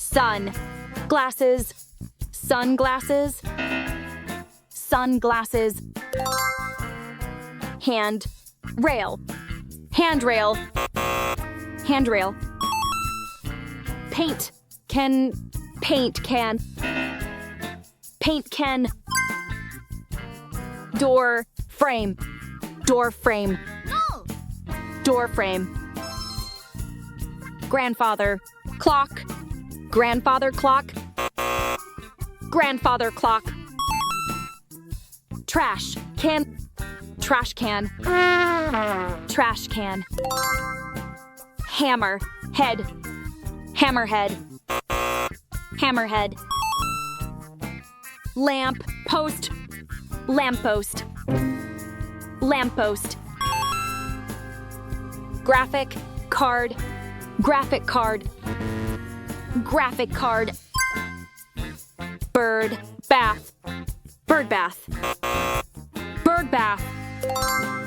Sun. Glasses. Sunglasses. Sunglasses. Hand. Rail. Handrail. Handrail. Paint. Paint can. Paint can. Door frame. Door frame. Door frame. Grandfather. Clock. Grandfather clock. Grandfather clock. Trash can. Trash can. Trash can. Hammer. Head. Hammerhead. Hammerhead. Lamp. Post. Lamppost. Lamppost. Graphic. Card. Graphic card. Graphic card. Bird. Bath. Bird bath. Bird bath.